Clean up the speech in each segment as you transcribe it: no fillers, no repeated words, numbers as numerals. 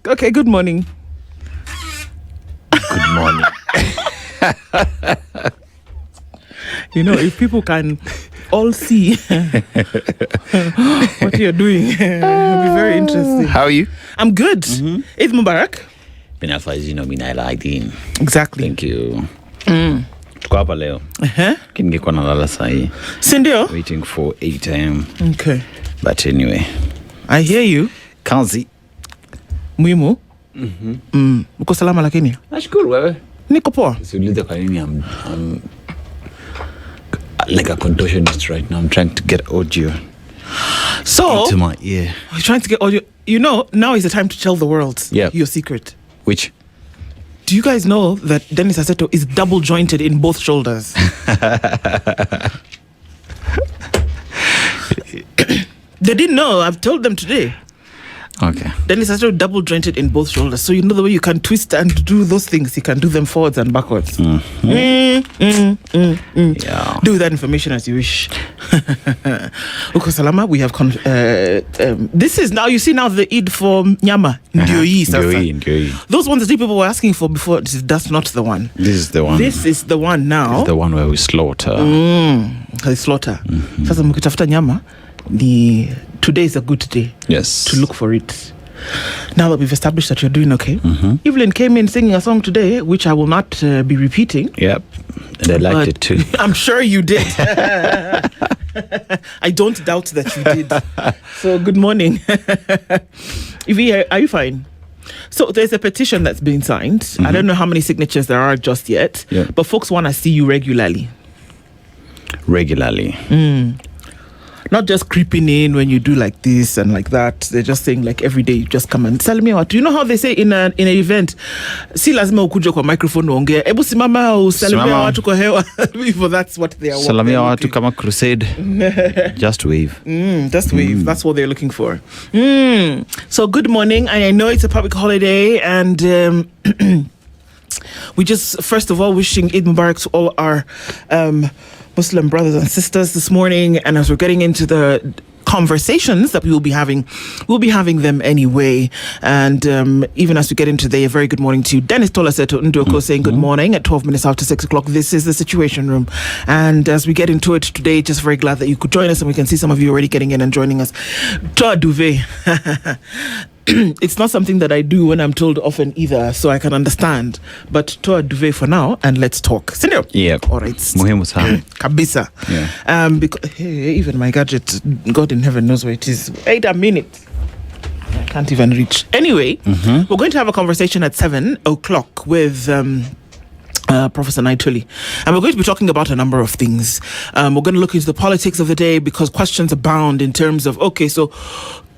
Okay, good morning. Good morning. You know, if people can all see what you're doing, it'll be very interesting. How are you? I'm good. Eid Mubarak. Exactly. Thank you. Tuko hapa leo. Ningekuwa nalala saa hii. Si ndio? Waiting for 8 a.m. Okay. But anyway. I hear you. Kazi. Muhimu. Uko salama lakini? Nashukuru wewe. Niko poa. Siulize kwa nini I'm like a contortionist right now. I'm trying to get audio into my ear. You're trying to get audio. You know, now is the time to tell the world your secret. Which? Do you guys know that Dennis Aseto is double jointed in both shoulders? They didn't know. I've told them today. Okay. Dennis Aseto double jointed in both shoulders. So you know the way you can twist and do those things. You can do them forwards and backwards. Yeah. Do that information as you wish. Uko salama, we have this is now, you see now the Eid for Nyama. Ndioi. Those ones that people were asking for before, that's not the one. This is the one. This is the one now. This is the one where we slaughter. Slaughter. Sasa mkitafuta nyama, today is a good day. Yes. To look for it. Now that we've established that you're doing okay. Evelyn came in singing a song today, which I will not be repeating. Yep. And I liked it too. I'm sure you did. I don't doubt that you did. So good morning. Evie, are you fine? So there's a petition that's been signed. I don't know how many signatures there are just yet, but folks want to see you regularly. Not just creeping in when you do like this and like that. They're just saying like every day you just come and salamia watu. You know how they say in an event, si lazima ukuje kwa microphone uongea. Ebu simama usalimia watu kwa hewa. That's what they are. Salamia watu kama crusade. Just wave. Just wave. That's what they're looking for. So good morning. I know it's a public holiday and we just first of all wishing Eid Mubarak to all our Muslim brothers and sisters this morning, and as we're getting into the conversations that we will be having, we'll be having them anyway. And even as we get into a very good morning to you, Dennis Tolaseto Ndoko saying good morning at 12 minutes after 6 o'clock. This is the Situation Room, and as we get into it today, just very glad that you could join us, and we can see some of you already getting in and joining us. Toa duvet. It's not something that I do when I'm told often either, so I can understand. But toa duvet for now, and let's talk. Senior? Yep. All right. Muhimu sana. Kabisa. Yeah. Because even my gadget, God in heaven knows where it is. Wait a minute. I can't even reach. Anyway, we're going to have a conversation at 7 o'clock with Professor Naituli, and we're going to be talking about a number of things. We're going to look into the politics of the day because questions abound in terms of, okay, so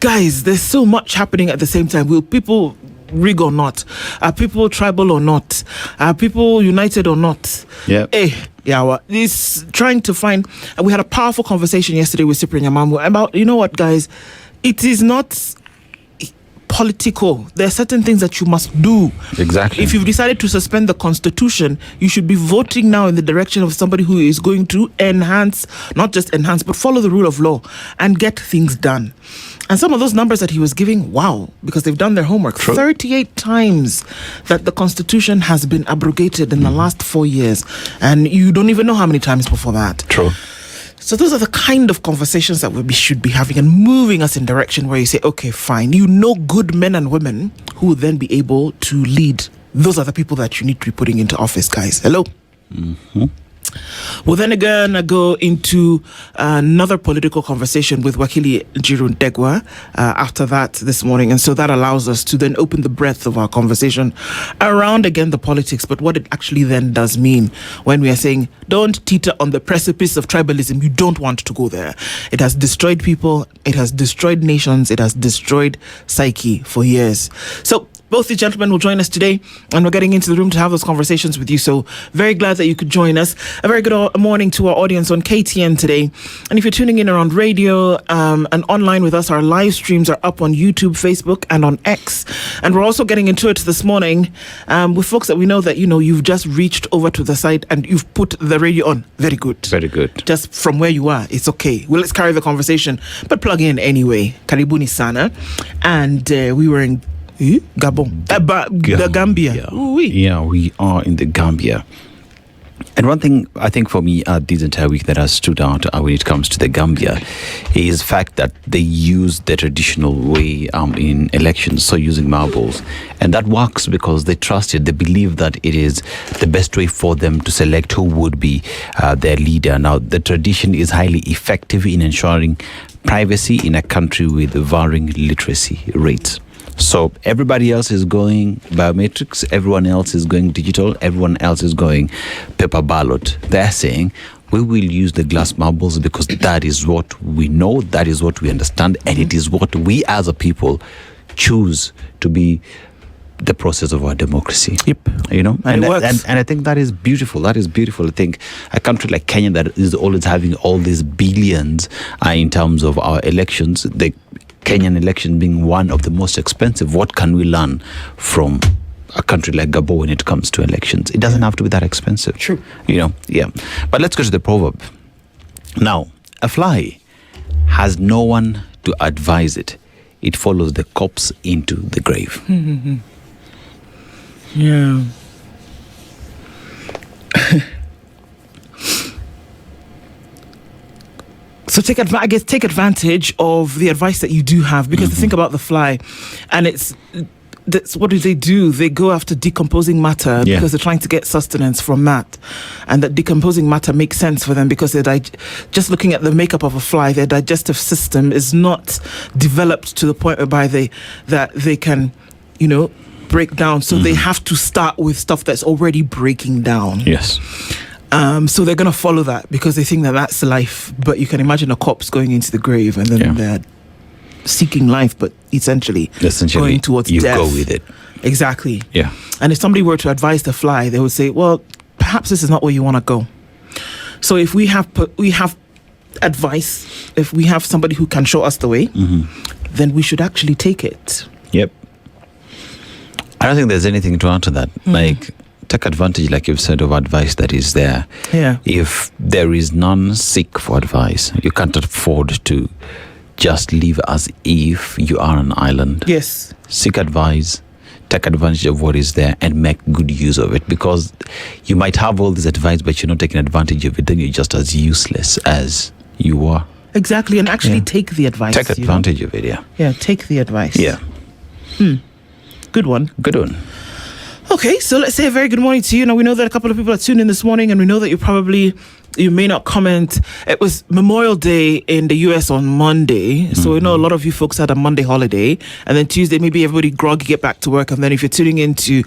guys, there's so much happening at the same time. Will people rig or not? Are people tribal or not? Are people united or not? Yeah. This trying to find. We had a powerful conversation yesterday with Cyprian Yamamu about, you know what, guys, it is not political. There are certain things that you must do. Exactly. If you've decided to suspend the Constitution, you should be voting now in the direction of somebody who is going to enhance, not just enhance, but follow the rule of law and get things done. And some of those numbers that he was giving, wow, because they've done their homework. True. 38 times that the Constitution has been abrogated in the last 4 years. And you don't even know how many times before that. True. So those are the kind of conversations that we should be having and moving us in direction where you say, okay, fine, you know good men and women who will then be able to lead. Those are the people that you need to be putting into office, guys. Hello? We'll then again go into another political conversation with Wakili Jirun Degwa after that this morning. And so that allows us to then open the breadth of our conversation around, again, the politics, but what it actually then does mean when we are saying, don't teeter on the precipice of tribalism. You don't want to go there. It has destroyed people. It has destroyed nations. It has destroyed psyche for years. So both the gentlemen will join us today, and we're getting into the room to have those conversations with you. So very glad that you could join us. A very good morning to our audience on KTN today. And if you're tuning in around radio and online with us, our live streams are up on YouTube, Facebook, and on X. And we're also getting into it this morning with folks that we know that, you know, you've just reached over to the site and you've put the radio on. Very good. Very good. Just from where you are, it's okay. Well, let's carry the conversation, but plug in anyway. Karibuni sana. And we were Gabon. The Gambia. Ooh-wee. Yeah, we are in the Gambia. And one thing I think for me this entire week that has stood out when it comes to the Gambia is the fact that they use the traditional way in elections, so using marbles. And that works because they trust it. They believe that it is the best way for them to select who would be their leader. Now, the tradition is highly effective in ensuring privacy in a country with varying literacy rates. So everybody else is going biometrics, everyone else is going digital, everyone else is going paper ballot. They're saying we will use the glass marbles because that is what we know, that is what we understand, and it is what we as a people choose to be the process of our democracy. Yep. You know, and it works. And I think that is beautiful. That is beautiful. I think a country like Kenya that is always having all these billions in terms of our elections, the Kenyan election being one of the most expensive. What can we learn from a country like Gabon when it comes to elections? It doesn't have to be that expensive. True. You know, yeah. But let's go to the proverb. Now, a fly has no one to advise it. It follows the corpse into the grave. Yeah. So take advantage of the advice that you do have, because think about the fly, and that's what do? They go after decomposing matter because they're trying to get sustenance from that, and that decomposing matter makes sense for them because they're just looking at the makeup of a fly, their digestive system is not developed to the point whereby they can, break down. So they have to start with stuff that's already breaking down. Yes. So they're going to follow that because they think that that's life. But you can imagine a corpse going into the grave and then they're seeking life, but essentially going towards you death. Go with it. Exactly. Yeah. And if somebody were to advise the fly, they would say, well, perhaps this is not where you want to go. So if we have advice, if we have somebody who can show us the way, then we should actually take it. Yep. I don't think there's anything to add to that. Take advantage, like you've said, of advice that is there. Yeah. If there is none, seek for advice. You can't afford to just live as if you are an island. Yes. Seek advice, take advantage of what is there, and make good use of it. Because you might have all this advice, but you're not taking advantage of it. Then you're just as useless as you were. Exactly, and actually take the advice. Take advantage of it. Yeah. Yeah. Take the advice. Yeah. Good one. Good one. Okay, so let's say a very good morning to you. Now, we know that a couple of people are tuned in this morning, and we know that you may not comment. It was Memorial Day in the US on Monday, so we know a lot of you folks had a Monday holiday, and then Tuesday, maybe everybody groggy, get back to work, and then if you're tuning into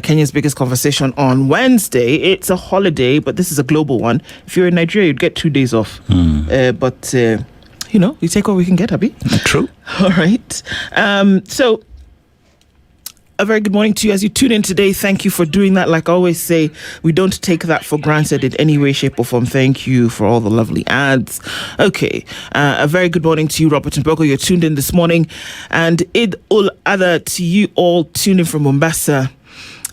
Kenya's biggest conversation on Wednesday, it's a holiday, but this is a global one. If you're in Nigeria, you'd get 2 days off. But we take what we can get, Abby. True. All right. So a very good morning to you as you tune in today. Thank you for doing that. Like I always say, we don't take that for granted in any way, shape or form. Thank you for all the lovely ads. Okay. A very good morning to you, Robert Mbogo. You're tuned in this morning. And Eid ul Adha to you all tuned in from Mombasa.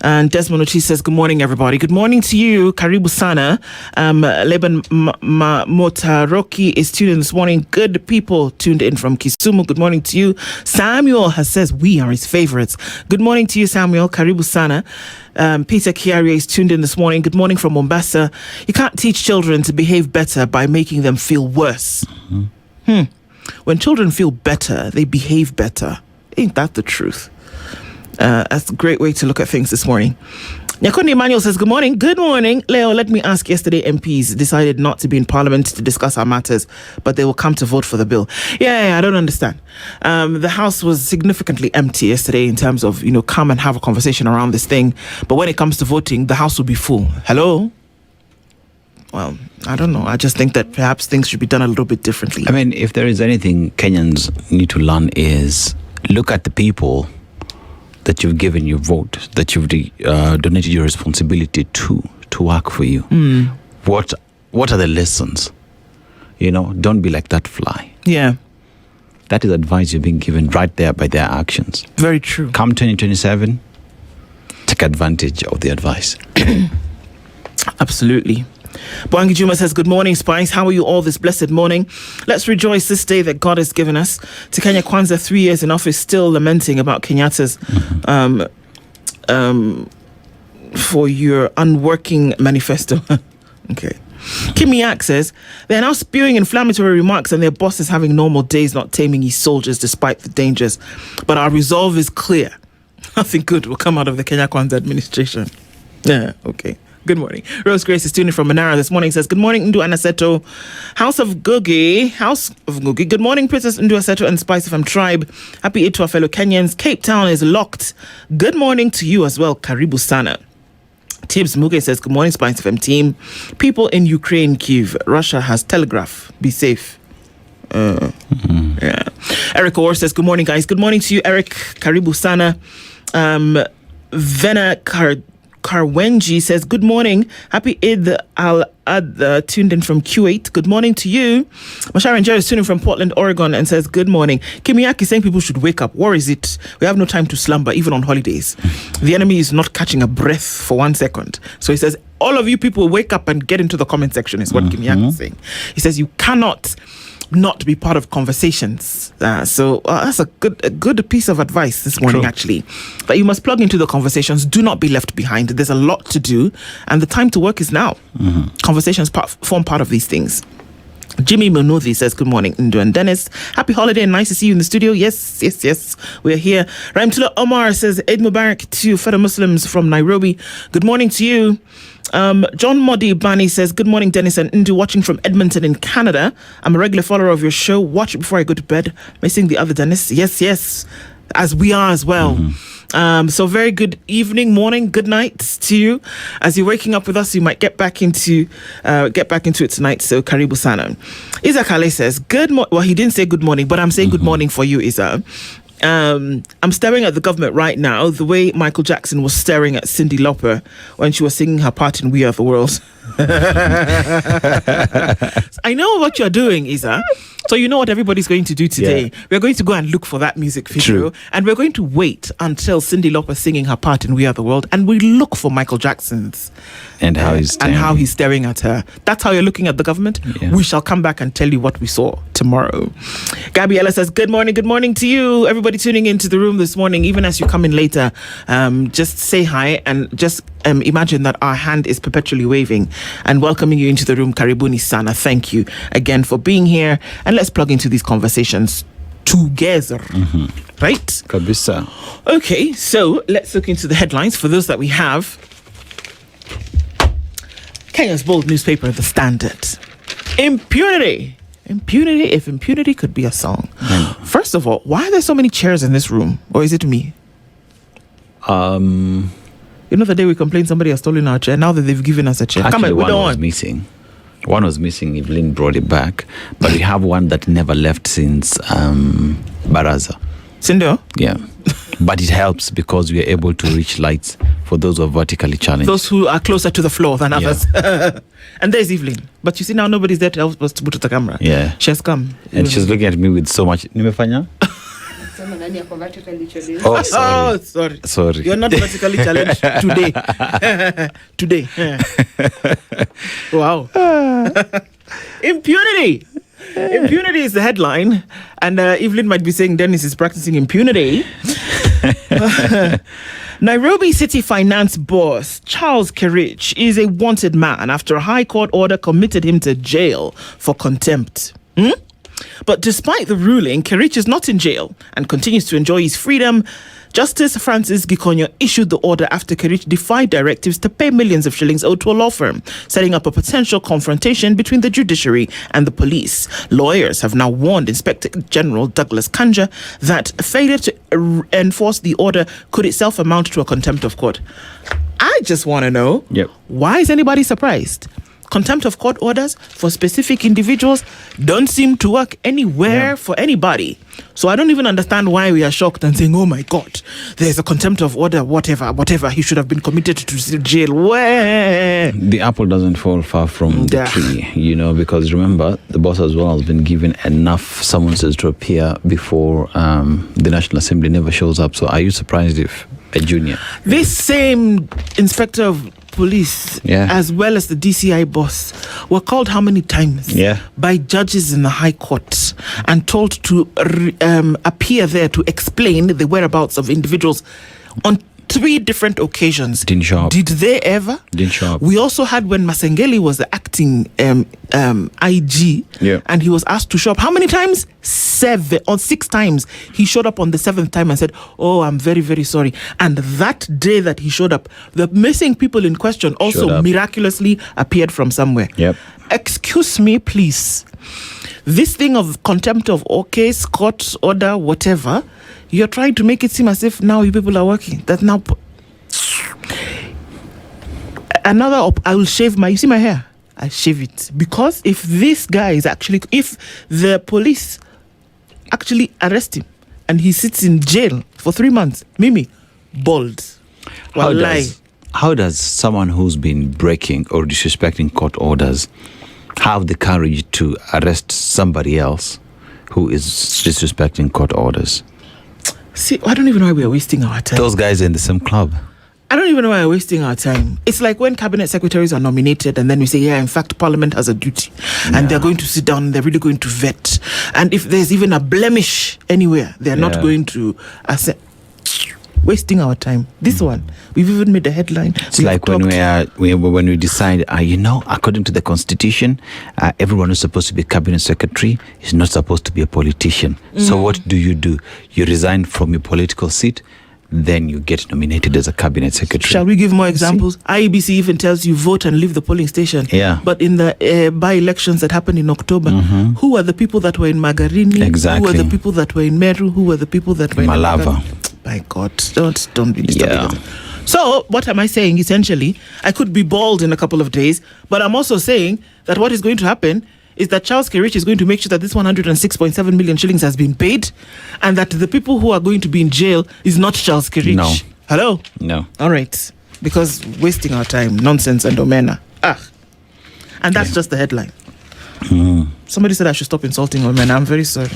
And Desmond Ochi says, good morning, everybody. Good morning to you, Karibu Sana. Leban Motaroki is tuned in this morning. Good people tuned in from Kisumu. Good morning to you. Samuel says, we are his favorites. Good morning to you, Samuel. Karibu Sana. Peter Kiari is tuned in this morning. Good morning from Mombasa. You can't teach children to behave better by making them feel worse. When children feel better, they behave better. Ain't that the truth? That's a great way to look at things this morning. Nyakundi Emmanuel says, good morning. Good morning. Leo, let me ask, yesterday MPs decided not to be in Parliament to discuss our matters, but they will come to vote for the bill. Yeah, I don't understand. The House was significantly empty yesterday in terms of, come and have a conversation around this thing. But when it comes to voting, the House will be full. Hello? Well, I don't know. I just think that perhaps things should be done a little bit differently. I mean, if there is anything Kenyans need to learn is look at the people that you've given your vote, that you've donated your responsibility to work for you. What are the lessons? Don't be like that fly. Yeah. That is advice you're being given right there by their actions. Very true. Come 2027, take advantage of the advice. Absolutely. Boangi Juma says, good morning, Spice. How are you all this blessed morning? Let's rejoice this day that God has given us. To Kenya Kwanzaa, 3 years in office, still lamenting about Kenyatta's for your unworking manifesto. Okay. Kimiak says, they're now spewing inflammatory remarks and their boss is having normal days, not taming his soldiers despite the dangers. But our resolve is clear. Nothing good will come out of the Kenya Kwanzaa administration. Yeah, okay. Good morning. Rose Grace is tuning from Manara this morning. Says, good morning, Ndu Anaseto. House of Gugi. Good morning, Princess Ndu Aseto and SpiceFM tribe. Happy Eid to our fellow Kenyans. Cape Town is locked. Good morning to you as well. Karibu Sana. Tibbs Muge says, good morning, SpiceFM team. People in Ukraine, Kyiv. Russia has telegraph. Be safe. Yeah. Eric Orr says, good morning, guys. Good morning to you, Eric. Karibu Sana. Vena Karwenji says, good morning. Happy Eid al-Adha, tuned in from Kuwait. Good morning to you. Mashara and Jerry is tuning from Portland, Oregon, and says, good morning. Kimiaki saying people should wake up. What is it? We have no time to slumber, even on holidays. The enemy is not catching a breath for 1 second. So he says, all of you people wake up and get into the comment section, is what Kimiaki is saying. He says, you cannot not be part of conversations. So that's a good piece of advice this morning. True. Actually, that you must plug into the conversations. Do not be left behind. There's a lot to do, and the time to work is now. Conversations form part of these things. Jimmy Monothi says, good morning, Ndu and Dennis. Happy holiday and nice to see you in the studio. Yes. We're here. Ramtula Omar says, Eid Mubarak to fellow Muslims from Nairobi. Good morning to you. John Modi Bani says, good morning, Dennis and Ndu, watching from Edmonton in Canada. I'm a regular follower of your show. Watch it before I go to bed. Missing the other Dennis. Yes. As we are as well. So very good evening, morning, good night to you. As you're waking up with us, you might get back into it tonight. So Karibu Sana. Isa Kale says, well, he didn't say good morning, but I'm saying good morning for you, Isa. I'm staring at the government right now the way Michael Jackson was staring at Cyndi Lauper when she was singing her part in We Are the World. I know what you're doing, Isa. So you know what everybody's going to do today. Yeah. We're going to go and look for that music video. True. And we're going to wait until Cyndi Lauper singing her part in We Are the World, and we look for Michael Jackson's and how he's staring at her. That's how you're looking at the government. Yeah. We shall come back and tell you what we saw tomorrow. Gabriella says, good morning to you. Everybody tuning into the room this morning, even as you come in later, just say hi and just imagine that our hand is perpetually waving and welcoming you into the room. Karibuni Sana. Thank you again for being here. And let's plug into these conversations together. Right? Kabisa. Okay, so let's look into the headlines for those that we have. Kenya's bold newspaper, The Standard. Impunity, if impunity could be a song. First of all, why are there so many chairs in this room? Or is it me? You know the day we complained somebody has stolen our chair? Now that they've given us a chair. Actually, come on, one was missing. Evelyn brought it back. But we have one that never left since Baraza. Sindo? Yeah. But it helps because we are able to reach lights for those who are vertically challenged. Those who are closer to the floor than others. And there's Evelyn. But you see now nobody's there to help us to put the camera. Yeah. She has come. And she's looking at me with so much. Nimefanya? Oh, sorry. You're not vertically challenged today. Wow. Impunity is the headline, and Evelyn might be saying Dennis is practicing impunity. Nairobi City Finance boss Charles Kerich is a wanted man after a High Court order committed him to jail for contempt. But despite the ruling, Kerich is not in jail and continues to enjoy his freedom. Justice Francis Gikonyo issued the order after Kerich defied directives to pay millions of shillings owed to a law firm, setting up a potential confrontation between the judiciary and the police. Lawyers have now warned Inspector General Douglas Kanja that failure to enforce the order could itself amount to a contempt of court. I just want to know, why is anybody surprised? Contempt of court orders for specific individuals don't seem to work anywhere for anybody. So I don't even understand why we are shocked and saying, oh my God, there's a contempt of order, whatever. He should have been committed to jail. Where? The apple doesn't fall far from the tree, because remember, the boss as well has been given enough summonses to appear before the National Assembly never shows up. So are you surprised if a junior? This same Inspector of police, Yeah. as well as the DCI boss, were called how many times? Yeah. By judges in the High Court and told to appear there to explain the whereabouts of individuals on 3 different occasions. Didn't show up. Did they ever? Didn't show up. We also had when Masengeli was the acting IG, Yeah. and he was asked to show up. How many times? 7 or 6 times. He showed up on the 7th time and said, "Oh, I'm very, very sorry." And that day that he showed up, the missing people in question Showed also up. miraculously appeared from somewhere. Yep. Excuse me, please. This thing of contempt of case, court order, whatever, you're trying to make it seem as if now you people are working. That now I will shave you see my hair? I shave it. Because if this guy is if the police actually arrest him and he sits in jail for 3 months, Mimi, bald. How does someone who's been breaking or disrespecting court orders have the courage to arrest somebody else who is disrespecting court orders? See, I don't even know why we are wasting our time. Those guys are in the same club. I don't even know why we're wasting our time. It's like when cabinet secretaries are nominated and then we say, yeah, in fact, Parliament has a duty. And they're going to sit down and they're really going to vet. And if there's even a blemish anywhere, they're not going to accept. Wasting our time. This one, we've even made a headline. It's like when we decide, according to the Constitution, everyone who's supposed to be cabinet secretary is not supposed to be a politician. So what do? You resign from your political seat, then you get nominated as a cabinet secretary. Shall we give more examples? IEBC even tells you vote and leave the polling station. Yeah. But in the by-elections that happened in October, who were the people that were in Magarini? Exactly. Who were the people that were in Meru? Who were the people that were in Malava? My God, don't be disturbing Yeah. us. So what am I saying? Essentially, I could be bald in a couple of days, but I'm also saying that what is going to happen is that Charles Kerich is going to make sure that this 106.7 million shillings has been paid, and that the people who are going to be in jail is not Charles Kerich. No. Hello? No. All right. Because wasting our time, nonsense and omena. And that's just the headline. Somebody said I should stop insulting omena. I'm very sorry.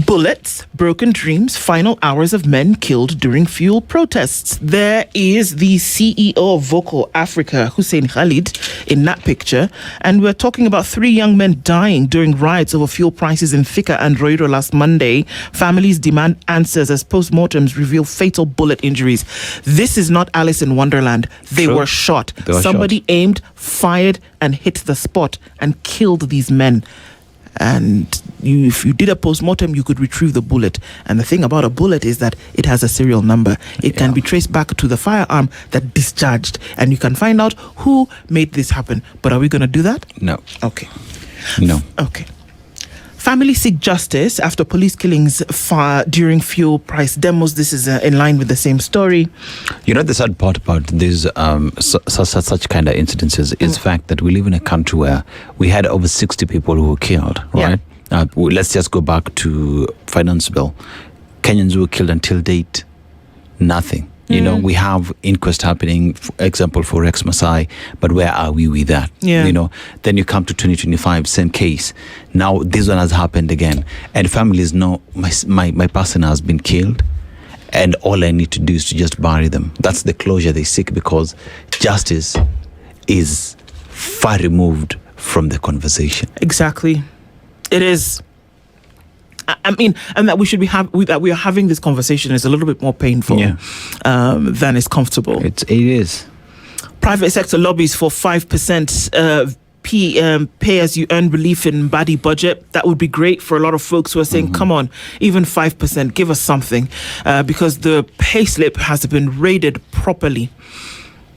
Bullets, broken dreams, final hours of men killed during fuel protests. There is the CEO of Vocal Africa, Hussein Khalid, in that picture. And we're talking about 3 young men dying during riots over fuel prices in Thika and Roiro last Monday. Families demand answers as postmortems reveal fatal bullet injuries. This is not Alice in Wonderland. They were shot. Somebody aimed, fired, and hit the spot and killed these men. And if you did a post-mortem, you could retrieve the bullet. And the thing about a bullet is that it has a serial number. It can be traced back to the firearm that discharged. And you can find out who made this happen. But are we going to do that? No. Okay. No. Okay. Families seek justice after police killings during fuel price demos. This is in line with the same story. You know, the sad part about these such kind of incidences is the fact that we live in a country where we had over 60 people who were killed, right? Let's just go back to finance bill. Kenyans who were killed until date, nothing. You know, we have inquest happening, for example, for Rex Masai, but where are we with that? Yeah. You know, then you come to 2025, same case. Now this one has happened again. And families know my person has been killed, and all I need to do is to just bury them. That's the closure they seek, because justice is far removed from the conversation. Exactly. It is. I mean, and that that we are having this conversation is a little bit more painful than is comfortable. It is. Private sector lobbies for 5% pay-as-you-earn relief in Badi budget. That would be great for a lot of folks who are saying, come on, even 5%, give us something, because the pay slip has been raided properly.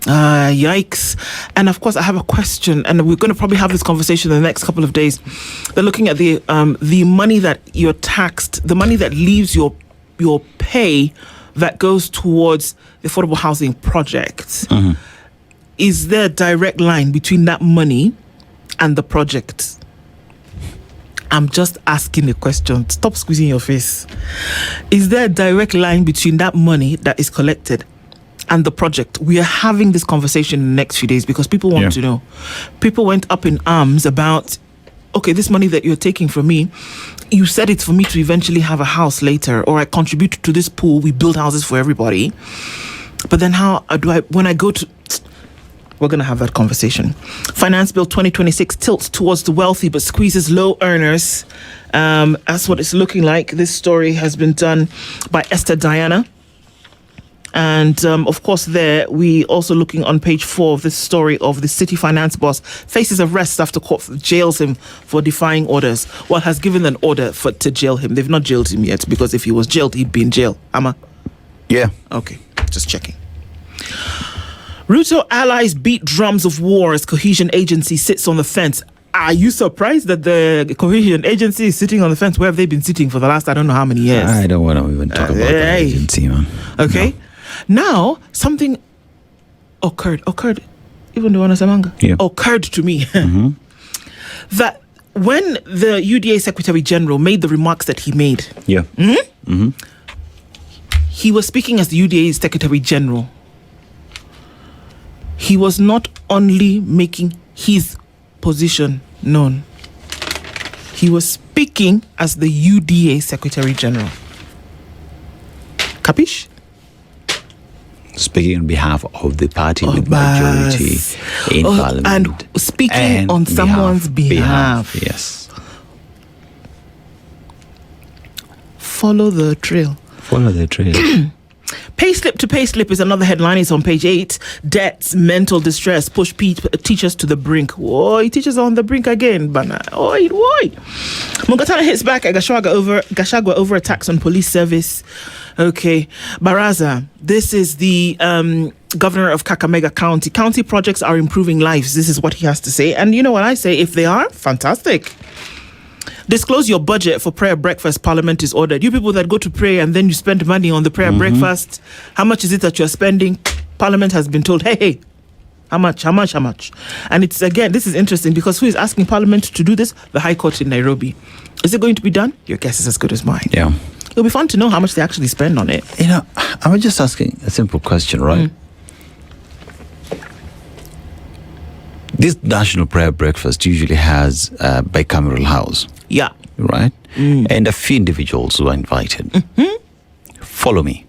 Yikes. And of course I have a question, and we're going to probably have this conversation in the next couple of days. They're looking at the money that you're taxed, the money that leaves your pay that goes towards the affordable housing project. Is there a direct line between that money and the project? I'm just asking a question. Stop squeezing your face. Is there a direct line between that money that is collected and the project? We are having this conversation in the next few days because people want to know. People went up in arms about, okay, this money that you're taking from me, you said it's for me to eventually have a house later, or I contribute to this pool, we build houses for everybody. But then how do I, when I go to, we're going to have that conversation. Finance Bill 2026 tilts towards the wealthy but squeezes low earners. That's what it's looking like. This story has been done by Esther Diana. And of course, there we also looking on page 4 of this story of the city finance boss faces arrest after court jails him for defying orders. Well, has given an order to jail him. They've not jailed him yet, because if he was jailed, he'd be in jail. Amma? Yeah. Okay, just checking. Ruto allies beat drums of war as cohesion agency sits on the fence. Are you surprised that the cohesion agency is sitting on the fence? Where have they been sitting for the last I don't know how many years? I don't want to even talk about the agency, man. Okay. No. Now, something occurred, even the one Samanga, occurred to me that when the UDA Secretary General made the remarks that he made, he was speaking as the UDA Secretary General. He was not only making his position known, he was speaking as the UDA Secretary General. Capish? Speaking on behalf of the party with majority in parliament. And speaking on someone's behalf. Yes. Follow the trail. Payslip to payslip is another headline. It's on page 8. Debts, mental distress push teachers to the brink. Oi, teachers are on the brink again. Bana. Oi. Mugatana hits back at Gashagwa over attacks on police service. Okay. Baraza, this is the governor of Kakamega County. County projects are improving lives. This is what he has to say. And you know what I say? If they are, fantastic. Disclose your budget for prayer breakfast. Parliament is ordered. You people that go to pray and then you spend money on the prayer breakfast, how much is it that you're spending? Parliament has been told, hey, how much? And it's, again, this is interesting because who is asking Parliament to do this? The High Court in Nairobi. Is it going to be done? Your guess is as good as mine. Yeah. It'll be fun to know how much they actually spend on it. You know, I'm just asking a simple question, right? This national prayer breakfast usually has a bicameral house. Yeah. Right? And a few individuals who are invited. Follow me.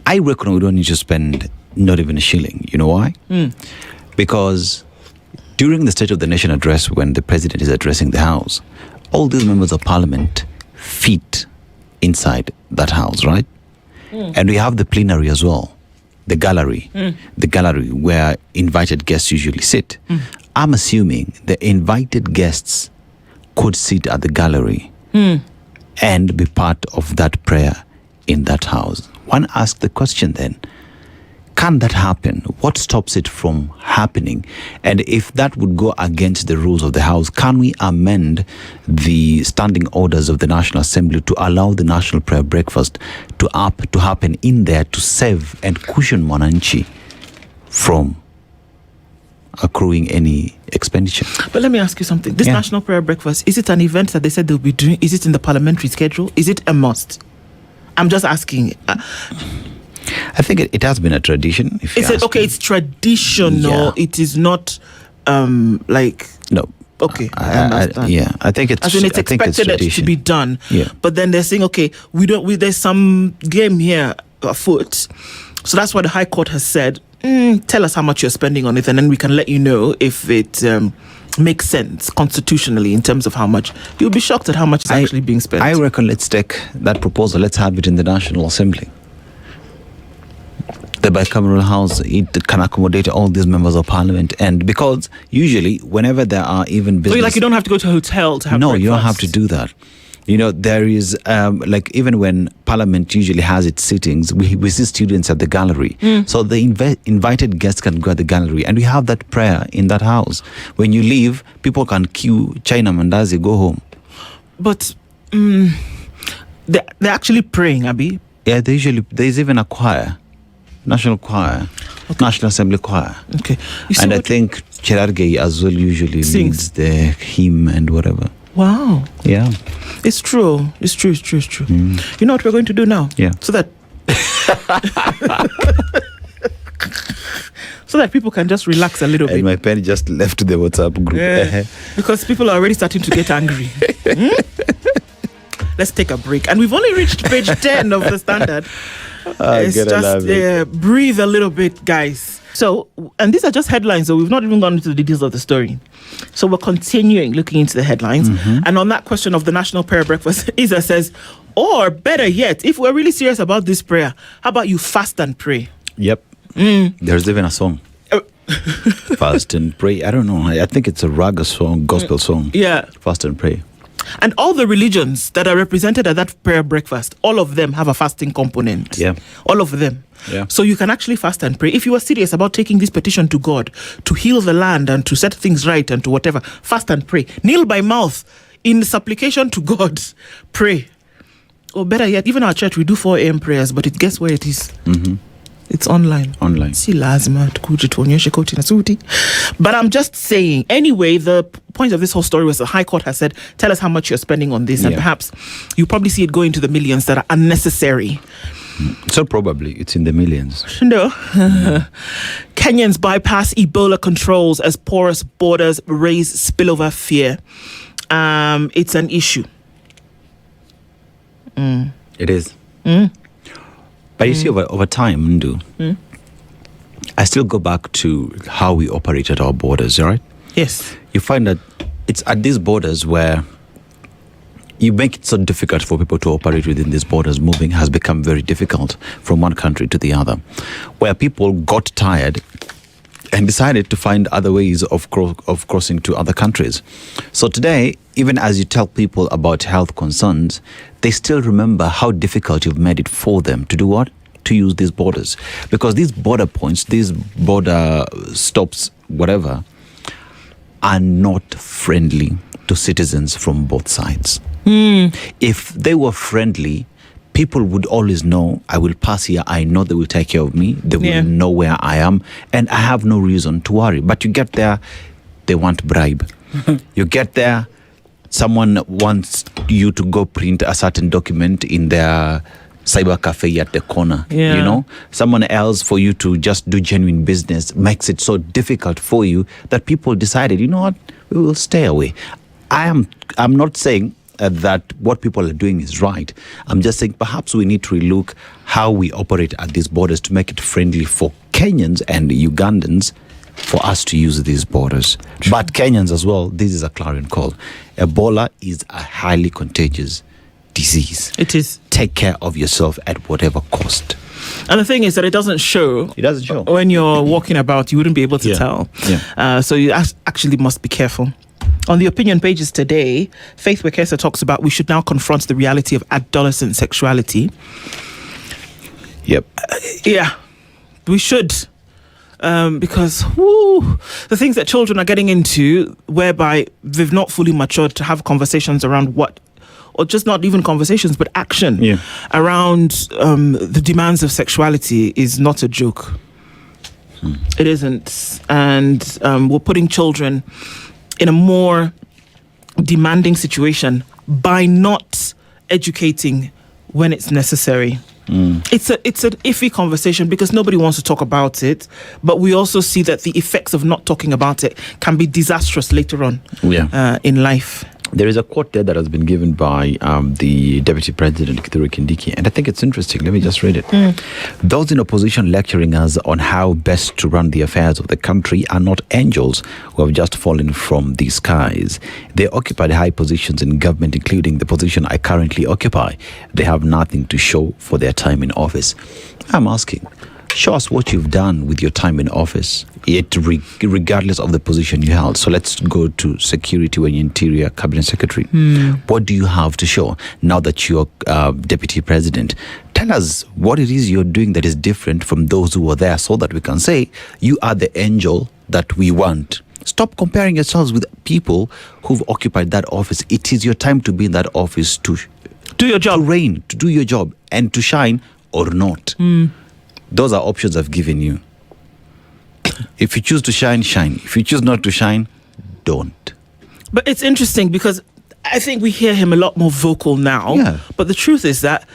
I reckon we don't need to spend not even a shilling. You know why? Because during the State of the Nation address, when the president is addressing the House, all these members of parliament fit inside that house, right? And we have the plenary as well. The gallery where invited guests usually sit. I'm assuming the invited guests could sit at the gallery and be part of that prayer in that house. One asks the question then, can that happen? What stops it from happening? And if that would go against the rules of the House, can we amend the standing orders of the National Assembly to allow the national prayer breakfast to happen in there to save and cushion Mwananchi from accruing any expenditure? But let me ask you something. This national prayer breakfast, is it an event that they said they'll be doing? Is it in the parliamentary schedule? Is it a must? I'm just asking. I think it has been a tradition. It's traditional. Yeah. It is not like... No. Okay, I understand. I think it's... it's expected it to be done. Yeah. But then they're saying, okay, there's some game here afoot. So that's why the High Court has said, tell us how much you're spending on it, and then we can let you know if it makes sense constitutionally in terms of how much. You'll be shocked at how much is actually being spent. I reckon let's take that proposal. Let's have it in the National Assembly. The bicameral house, it can accommodate all these members of parliament. And because usually whenever there are even business... you don't have to go to a hotel to have breakfast. You don't have to do that. You know, there is, even when parliament usually has its sittings, we see students at the gallery. So the invited guests can go at the gallery. And we have that prayer in that house. When you leave, people can queue China Mandazi, go home. But they're actually praying, Abi. Yeah, there's even a choir. National choir, National Assembly choir. Okay. And I think Cherargei as well usually leads the hymn and whatever. Wow. Yeah. It's true. You know what we're going to do now? Yeah. So that people can just relax a little bit. And my pen just left the WhatsApp group. Yeah. Because people are already starting to get angry. Let's take a break. And we've only reached page 10 of the Standard. It's just breathe a little bit, guys. So, and these are just headlines, so we've not even gone into the details of the story. So we're continuing looking into the headlines. And on that question of the National Prayer Breakfast, Isa says, or better yet, if we're really serious about this prayer, how about you fast and pray? Yep. There's even a song. Fast and pray. I don't know. I think it's a raga song, gospel song. Yeah. Fast and pray. And all the religions that are represented at that prayer breakfast, all of them have a fasting component. Yeah. All of them. Yeah. So you can actually fast and pray. If you are serious about taking this petition to God to heal the land and to set things right and to whatever, fast and pray. Kneel by mouth in supplication to God. Pray. Or better yet, even our church, we do 4 a.m. prayers, but guess where it is? It's online. But I'm just saying, anyway, the point of this whole story was the High Court has said, tell us how much you're spending on this. And perhaps you probably see it go into the millions that are unnecessary. So probably it's in the millions. No. Kenyans bypass Ebola controls as porous borders raise spillover fear. It's an issue. It is. But you see, over time, Ndu, I still go back to how we operate at our borders, right? Yes. You find that it's at these borders where you make it so difficult for people to operate within these borders. Moving has become very difficult from one country to the other, where people got tired and decided to find other ways of crossing to other countries. So today, even as you tell people about health concerns, they still remember how difficult you've made it for them to do what? To use these borders. Because these border points, these border stops, whatever, are not friendly to citizens from both sides. If they were friendly, people would always know, I will pass here, I know they will take care of me, they will know where I am, and I have no reason to worry. But you get there, they want bribe. You get there, someone wants you to go print a certain document in their cyber cafe at the corner. You know, someone else, for you to just do genuine business, makes it so difficult for you that people decided, you know what, we will stay away. I'm not saying that what people are doing is right. I'm just saying perhaps we need to relook how we operate at these borders to make it friendly for Kenyans and Ugandans for us to use these borders. But Kenyans as well, this is a clarion call. Ebola is a highly contagious disease. It is. Take care of yourself at whatever cost. And the thing is that it doesn't show. It doesn't show. When you're walking about, you wouldn't be able to tell. So you actually must be careful. On the opinion pages today, Faith Wekesa talks about we should now confront the reality of adolescent sexuality. Yep. We should. Because the things that children are getting into, whereby they've not fully matured to have conversations around what, or just not even conversations, but action around the demands of sexuality is not a joke. It isn't. And we're putting children in a more demanding situation by not educating when it's necessary. It's an iffy conversation because nobody wants to talk about it, but we also see that the effects of not talking about it can be disastrous later on in life. There is a quote there that has been given by the Deputy President, Kerich Kindiki, and I think it's interesting. Let me just read it. Those in opposition lecturing us on how best to run the affairs of the country are not angels who have just fallen from the skies. They occupied high positions in government, including the position I currently occupy. They have nothing to show for their time in office. I'm asking, show us what you've done with your time in office, yet regardless of the position you held. So let's go to security when you're Interior Cabinet Secretary. What do you have to show now that you're Deputy President? Tell us what it is you're doing that is different from those who were there so that we can say you are the angel that we want. Stop comparing yourselves with people who've occupied that office. It is your time to be in that office to do your job, to reign, to do your job, and to shine or not. Those are options I've given you. If you choose to shine, shine. If you choose not to shine, don't. But it's interesting because I think we hear him a lot more vocal now. But the truth is that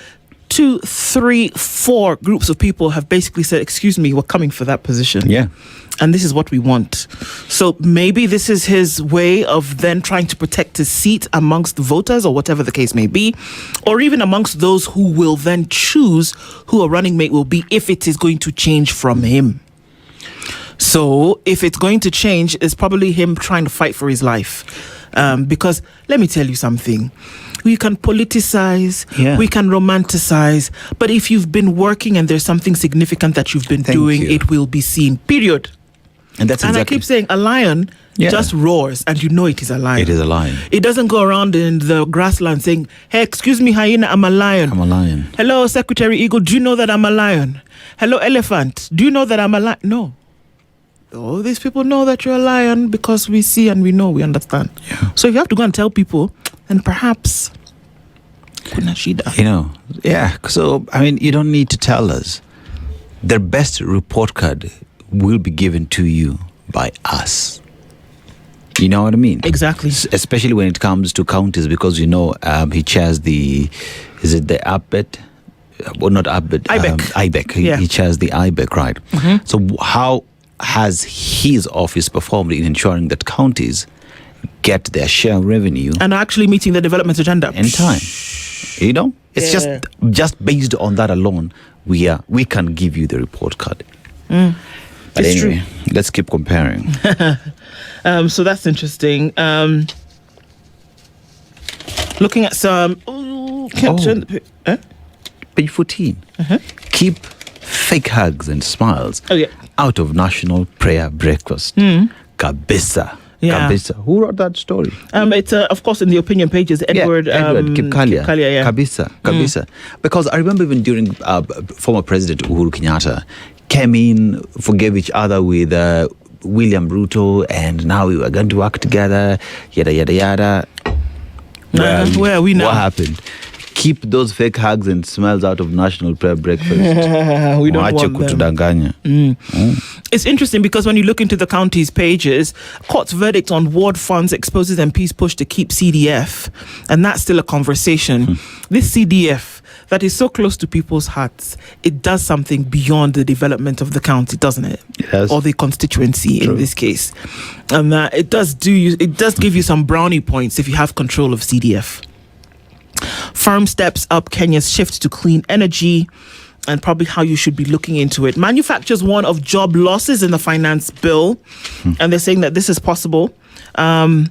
2, 3, 4 groups of people have basically said, excuse me, we're coming for that position. Yeah. And this is what we want. So maybe this is his way of then trying to protect his seat amongst the voters or whatever the case may be, or even amongst those who will then choose who a running mate will be if it is going to change from him. So if it's going to change, it's probably him trying to fight for his life. Because let me tell you something. We can politicize, we can romanticize, but if you've been working and there's something significant that you've been doing, it will be seen, period. And that's exactly. And I keep saying a lion just roars and you know it is a lion. It is a lion. It doesn't go around in the grassland saying, hey, excuse me, hyena, I'm a lion. I'm a lion. Hello, Secretary Eagle, do you know that I'm a lion? Hello, elephant, do you know that I'm a lion? No. All these people know that you're a lion because we see and we know, we understand. Yeah. So if you have to go and tell people, then perhaps kuna shida. You know, so, I mean, you don't need to tell us. The best report card will be given to you by us. You know what I mean? Exactly. Especially when it comes to counties, because, you know, he chairs the ABEC? Well, not ABEC. IBEC. He chairs the IBEC, right? Mm-hmm. So how has his office performed in ensuring that counties get their share of revenue and actually meeting the development agenda in time? You know, it's just based on that alone, we can give you the report card. But it's anyway, true. Let's keep comparing. So that's interesting. Looking at some. Page 14. Keep fake hugs and smiles out of National Prayer Breakfast. Kabisa. Yeah. Kabisa. Who wrote that story? It's of course in the opinion pages. Edward Kipkalia. Yeah. Kabisa. Because I remember even during former President Uhuru Kenyatta came in, forgave each other with William Ruto, and now we were going to work together. Yada yada yada. Where are we now? What happened? Keep those fake hugs and smiles out of National Prayer Breakfast. We don't want them. It's interesting because when you look into the county's pages, court's verdict on ward funds exposes MP's push to keep CDF, and that's still a conversation. This CDF that is so close to people's hearts, it does something beyond the development of the county, doesn't it? Yes. Or the constituency. True. In this case, and it does give you some brownie points if you have control of CDF. Firm steps up Kenya's shift to clean energy, and probably how you should be looking into it. Manufacturers warn of job losses in the finance bill, and they're saying that this is possible. Firm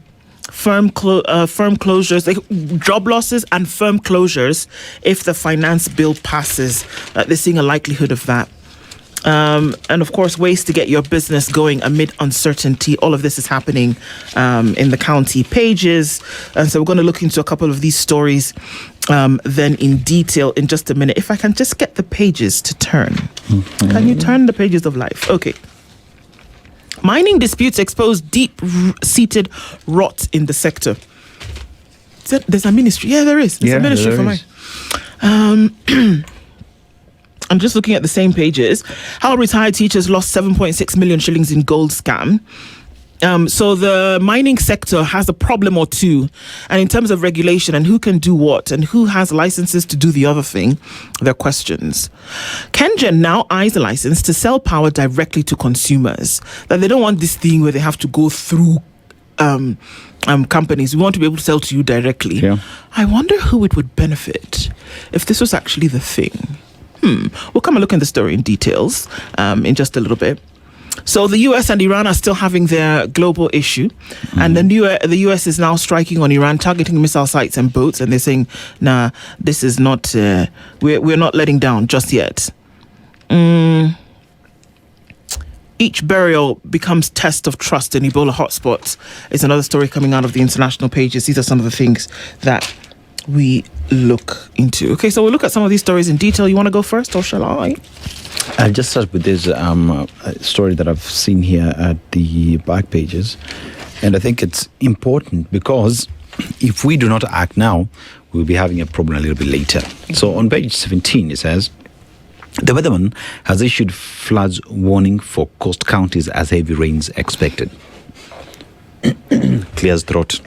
closures, job losses and firm closures if the finance bill passes. They're seeing a likelihood of that. And of course, ways to get your business going amid uncertainty. All of this is happening in the county pages. And so we're going to look into a couple of these stories then in detail in just a minute. If I can just get the pages to turn. Can you turn the pages of life? Okay. Mining disputes expose deep-seated rot in the sector. There's a ministry. Yeah, there is. There's a ministry for mine. I'm just looking at the same pages. How retired teachers lost 7.6 million shillings in gold scam. So the mining sector has a problem or two. And in terms of regulation and who can do what and who has licenses to do the other thing, there are questions. KenGen now eyes a license to sell power directly to consumers. That they don't want this thing where they have to go through companies. We want to be able to sell to you directly. Yeah. I wonder who it would benefit if this was actually the thing. We'll come and look at the story in details in just a little bit. So the US and Iran are still having their global issue. And the US is now striking on Iran, targeting missile sites and boats. And they're saying, nah, this is not, we're not letting down just yet. Each burial becomes test of trust in Ebola hotspots. It's another story coming out of the international pages. These are some of the things that we look into. Okay, so we'll look at some of these stories in detail. You want to go first, or shall I? I'll just start with this story that I've seen here at the back pages. And I think it's important because if we do not act now, we'll be having a problem a little bit later. So on page 17, it says, the weatherman has issued floods warning for coast counties as heavy rains expected. Clears throat.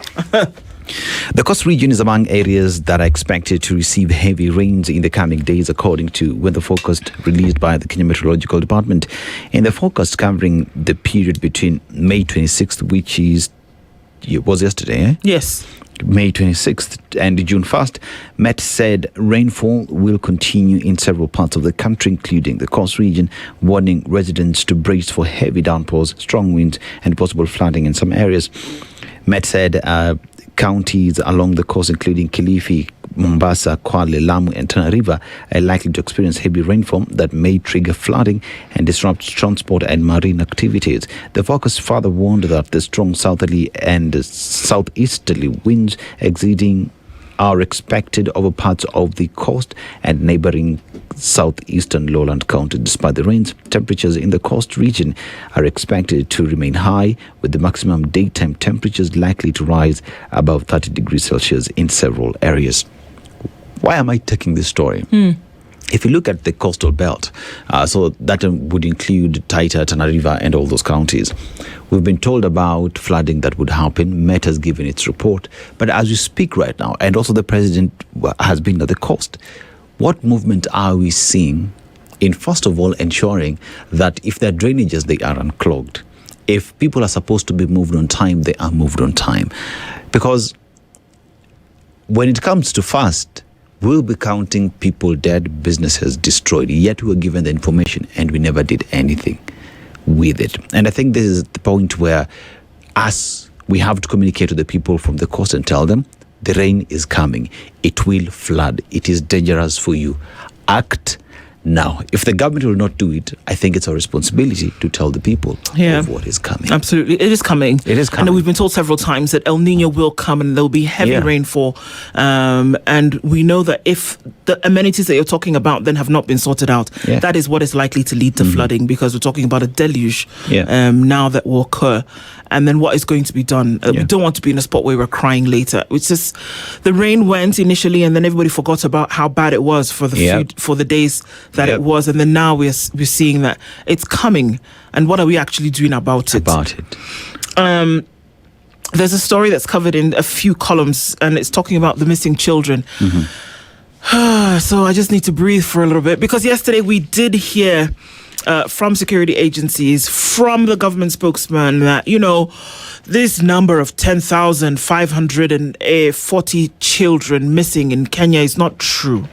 The coast region is among areas that are expected to receive heavy rains in the coming days, according to weather forecast released by the Kenya Meteorological Department. In the forecast covering the period between May 26th, which was yesterday, eh? Yes. May 26th and June 1st, Met said rainfall will continue in several parts of the country, including the coast region, warning residents to brace for heavy downpours, strong winds, and possible flooding in some areas. Met said counties along the coast, including Kilifi, Mombasa, Kwale, Lamu, and Tana River, are likely to experience heavy rainfall that may trigger flooding and disrupt transport and marine activities. The forecast further warned that the strong southerly and southeasterly winds exceeding are expected over parts of the coast and neighboring southeastern lowland counties. Despite the rains, temperatures in the coast region are expected to remain high, with the maximum daytime temperatures likely to rise above 30 degrees Celsius in several areas. Why am I taking this story? If you look at the coastal belt, so that would include Taita, Tana River, and all those counties, we've been told about flooding that would happen. Met has given its report. But as we speak right now, and also the president has been at the coast, what movement are we seeing in, first of all, ensuring that if there are drainages, they are unclogged? If people are supposed to be moved on time, they are moved on time. Because when it comes to fast, we'll be counting people dead, businesses destroyed, yet we were given the information and we never did anything with it. And I think this is the point where we have to communicate to the people from the coast and tell them the rain is coming. It will flood. It is dangerous for you. Act now. If the government will not do it, I think it's our responsibility to tell the people of what is coming. Absolutely. It is coming. It is coming. And we've been told several times that El Nino will come and there'll be heavy rainfall. And we know that if the amenities that you're talking about then have not been sorted out, that is what is likely to lead to flooding, because we're talking about a deluge now that will occur. And then what is going to be done? We don't want to be in a spot where we're crying later. It's just the rain went initially, and then everybody forgot about how bad it was for the days that it was, and then now we're seeing that it's coming. And what are we actually doing about it? There's a story that's covered in a few columns, and it's talking about the missing children. So I just need to breathe for a little bit, because yesterday we did hear from security agencies, from the government spokesman, that, this number of 10,540 children missing in Kenya is not true.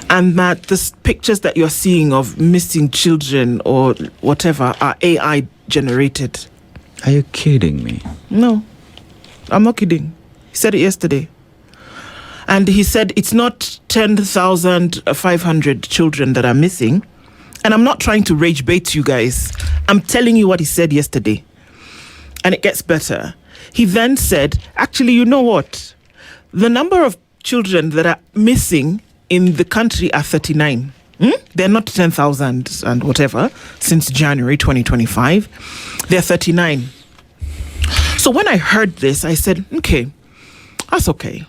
And that the pictures that you're seeing of missing children or whatever are AI generated. Are you kidding me? No, I'm not kidding. He said it yesterday. And he said it's not 10,500 children that are missing. And I'm not trying to rage bait you guys. I'm telling you what he said yesterday. And it gets better. He then said, actually, you know what? The number of children that are missing in the country are 39. They're not 10,000 and whatever since January 2025. They're 39. So when I heard this, I said, okay, that's okay.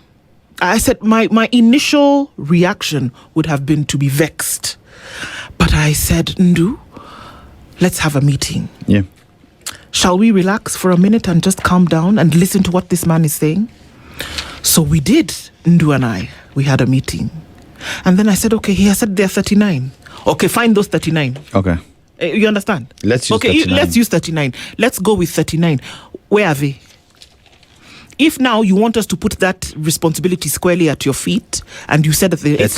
I said my initial reaction would have been to be vexed. But I said, Ndu, let's have a meeting. Yeah. Shall we relax for a minute and just calm down and listen to what this man is saying? So we did, Ndu and I. We had a meeting. And then I said, okay, he has said they're 39. Okay, find those 39. Okay. You understand? Let's use 39. Let's use 39. Let's go with 39. Where are they? If now you want us to put that responsibility squarely at your feet, and you said that it's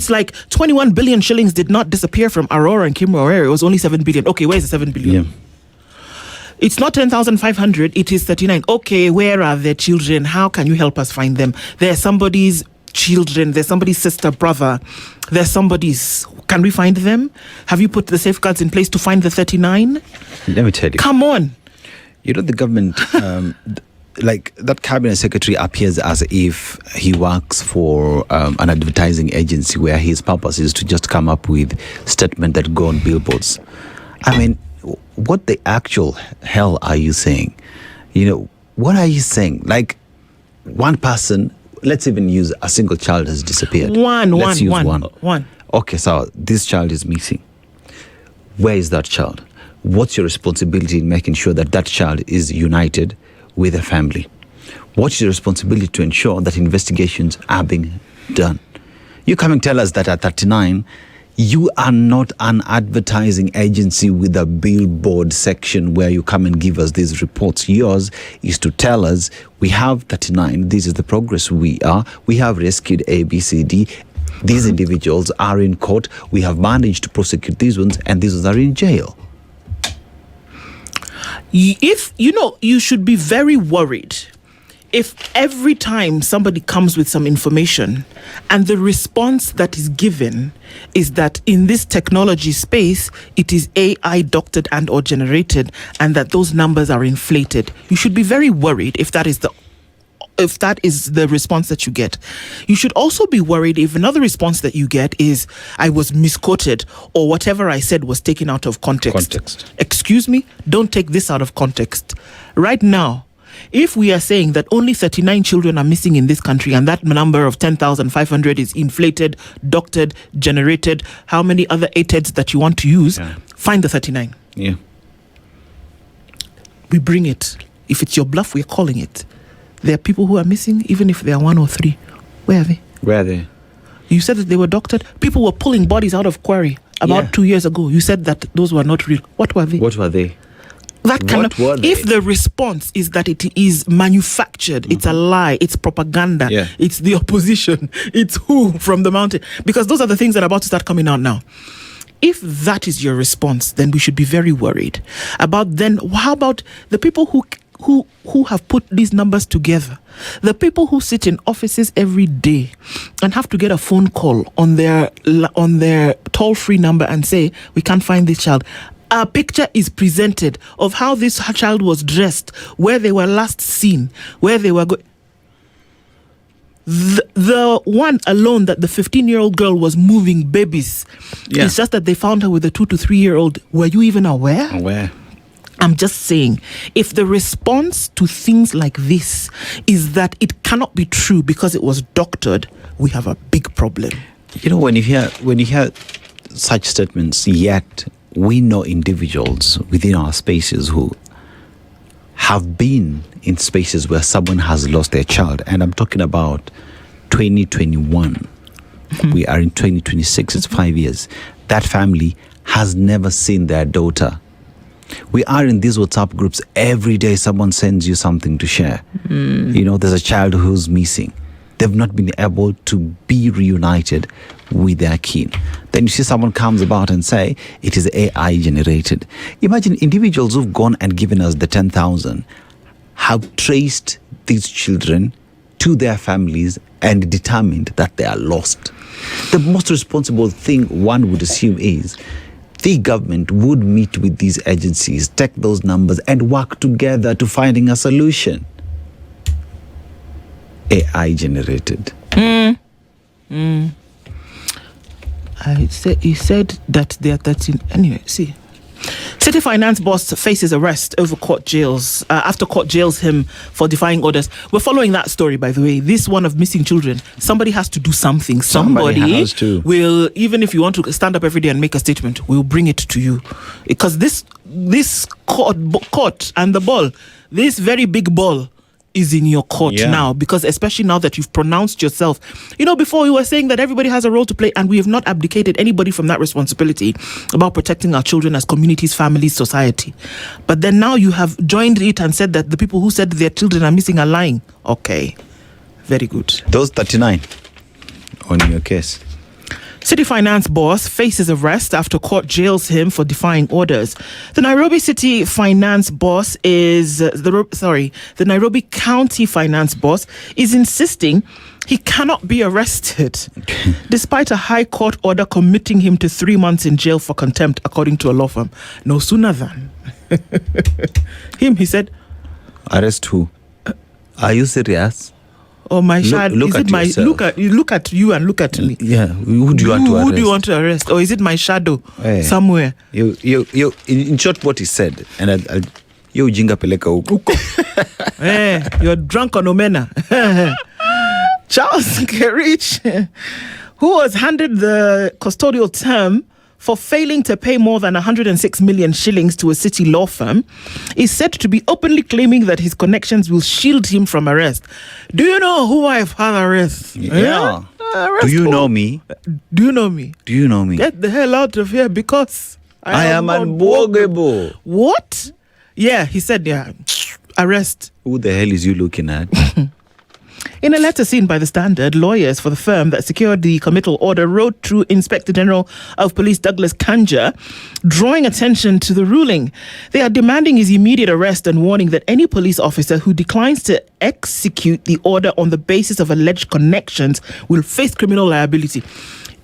like 21 billion shillings did not disappear from Aurora and Kimberley. It was only 7 billion. Okay, where's the 7 billion? Yeah. It's not 10,500. It is 39. Okay, where are their children? How can you help us find them? They're somebody's children. They're somebody's sister, brother. They're somebody's. Can we find them? Have you put the safeguards in place to find the 39? Let me tell you. Come on. The government... like that cabinet secretary appears as if he works for an advertising agency where his purpose is to just come up with statements that go on billboards. I mean, what the actual hell are you saying? What are you saying? Like, one person, let's even use a single child has disappeared. One. Okay, so this child is missing. Where is that child? What's your responsibility in making sure that that child is united with a family? What is your responsibility to ensure that investigations are being done? You come and tell us that at 39, you are not an advertising agency with a billboard section where you come and give us these reports. Yours is to tell us, we have 39, this is the progress we have rescued A, B, C, D. These individuals are in court. We have managed to prosecute these ones, and these ones are in jail. If, you should be very worried if every time somebody comes with some information and the response that is given is that in this technology space, it is AI doctored and or generated, and that those numbers are inflated. You should be very worried if that is the response that you get. You should also be worried if another response that you get is, I was misquoted, or whatever I said was taken out of context. Excuse me, don't take this out of context. Right now, if we are saying that only 39 children are missing in this country, and that number of 10,500 is inflated, doctored, generated, how many other ATEDs that you want to use, find the 39. Yeah. We bring it. If it's your bluff, we're calling it. There are people who are missing, even if they are 1 or 3. Where are they? Where are they? You said that they were doctored. People were pulling bodies out of quarry about 2 years ago. You said that those were not real. What were they? What were they? That kind of, if the response is that it is manufactured, it's a lie, it's propaganda, it's the opposition, it's who from the mountain, because those are the things that are about to start coming out now. If that is your response, then we should be very worried about. Then how about the people who have put these numbers together, the people who sit in offices every day and have to get a phone call on their toll-free number and say, we can't find this child. A picture is presented of how this child was dressed, where they were last seen, where they were going. The one alone that the 15-year-old girl was moving babies. It's just that they found her with a 2 to 3 year old. Were you even aware? Aware. I'm just saying, if the response to things like this is that it cannot be true because it was doctored, we have a big problem. When you hear such statements, yet we know individuals within our spaces who have been in spaces where someone has lost their child. And I'm talking about 2021. We are in 2026. It's 5 years. That family has never seen their daughter. We are in these WhatsApp groups. Every day someone sends you something to share. There's a child who's missing. They've not been able to be reunited with their kin. Then you see someone comes about and say, it is AI generated. Imagine individuals who've gone and given us the 10,000 have traced these children to their families and determined that they are lost. The most responsible thing one would assume is the government would meet with these agencies, take those numbers and work together to finding a solution. AI generated. He said that they are 13. Anyway, see. City finance boss faces arrest over court jails after court jails him for defying orders. We're following that story, by the way. This one of missing children. Somebody has to do something. Somebody has to. Will, even if you want to stand up every day and make a statement, we'll bring it to you. Because this court and the ball, this very big ball, is in your court now, because especially now that you've pronounced yourself. Before we were saying that everybody has a role to play, and we have not abdicated anybody from that responsibility about protecting our children as communities, families, society. But then now you have joined it and said that the people who said their children are missing are lying. Okay, very good. Those 39 on your case. City finance boss faces arrest after court jails him for defying orders. The Nairobi City finance boss the Nairobi County finance boss is insisting he cannot be arrested despite a high court order committing him to 3 months in jail for contempt, according to a law firm. No sooner than he said, arrest who? Are you serious? Oh, my shadow. Look at look at you and look at me. Yeah, who do you want to arrest? Who do you want to arrest? Or is it my shadow somewhere? You. In short, what he said, and you jinga peleka huko. You're drunk on omena. Charles Kerich, who was handed the custodial term for failing to pay more than 106 million shillings to a city law firm, is said to be openly claiming that his connections will shield him from arrest. Do you know who I've had arrest? Yeah. Arrest Do you who? know me? Do you know me? Do you know me? Get the hell out of here because I am unbogable. What? Yeah, he said, yeah. Arrest. Who the hell is you looking at? In a letter seen by the Standard, lawyers for the firm that secured the committal order wrote through Inspector General of Police Douglas Kanja, drawing attention to the ruling. They are demanding his immediate arrest and warning that any police officer who declines to execute the order on the basis of alleged connections will face criminal liability.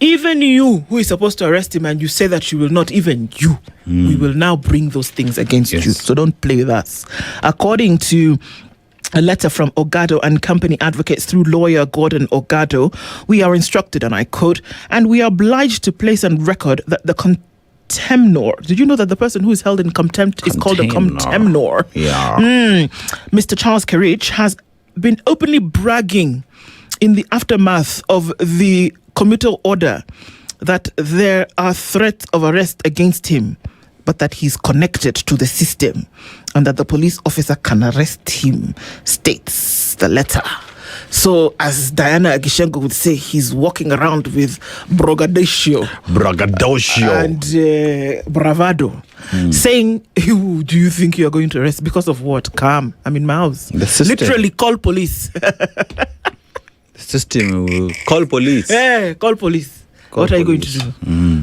Even you, who is supposed to arrest him, and you say that you will not, even you, we will now bring those things against you. So don't play with us. According to a letter from Ogado and Company advocates through lawyer Gordon Ogado, we are instructed, and I quote, and we are obliged to place on record that the contemnor. Did you know that the person who is held in contempt is called a contemnor? Yeah. Mr. Charles Kerich has been openly bragging in the aftermath of the committal order that there are threats of arrest against him, but that he's connected to the system and that the police officer can arrest him, states the letter. So, as Diana Agishengo would say, he's walking around with braggadocio and bravado, saying, "Who do you think you are going to arrest? Because of what? Calm. I'm in my house. The system. Literally, call police." The system will call police. Hey, call police. What are you going to do?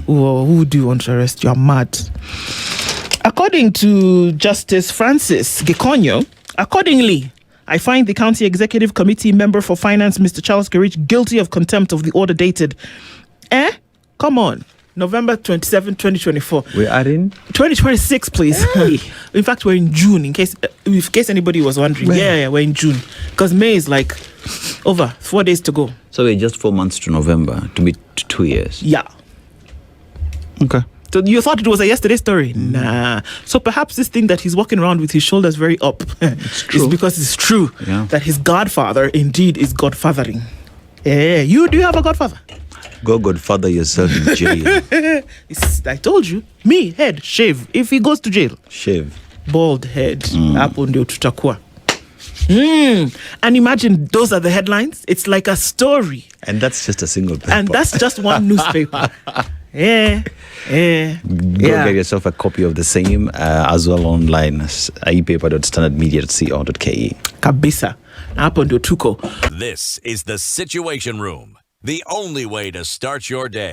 Who do you want to arrest? You are mad. According to Justice Francis Gikonyo, accordingly, I find the County Executive Committee member for Finance, Mr. Charles Kerich, guilty of contempt of the order dated. Come on. November 27, 2024. We are in 2026, please. Hey. In fact, we're in June, in case anybody was wondering. Yeah, we're in June. Because May is like over 4 days to go. So we're just 4 months to November, to be 2 years. Yeah. Okay. So you thought it was a yesterday story? Nah. So perhaps this thing that he's walking around with his shoulders very up is because it's true that his godfather indeed is godfathering. Yeah. Do you have a godfather? Go godfather yourself in jail. I told you. Me, head, shave. If he goes to jail. Shave. Bald head. Hapo ndio tutakuwa. And imagine those are the headlines. It's like a story. And that's just a single paper. And that's just one newspaper. Go get yourself a copy of the same as well online. epaper.standardmedia.co.ke. Kabisa. Hapo ndio tuko. This is the Situation Room, the only way to start your day.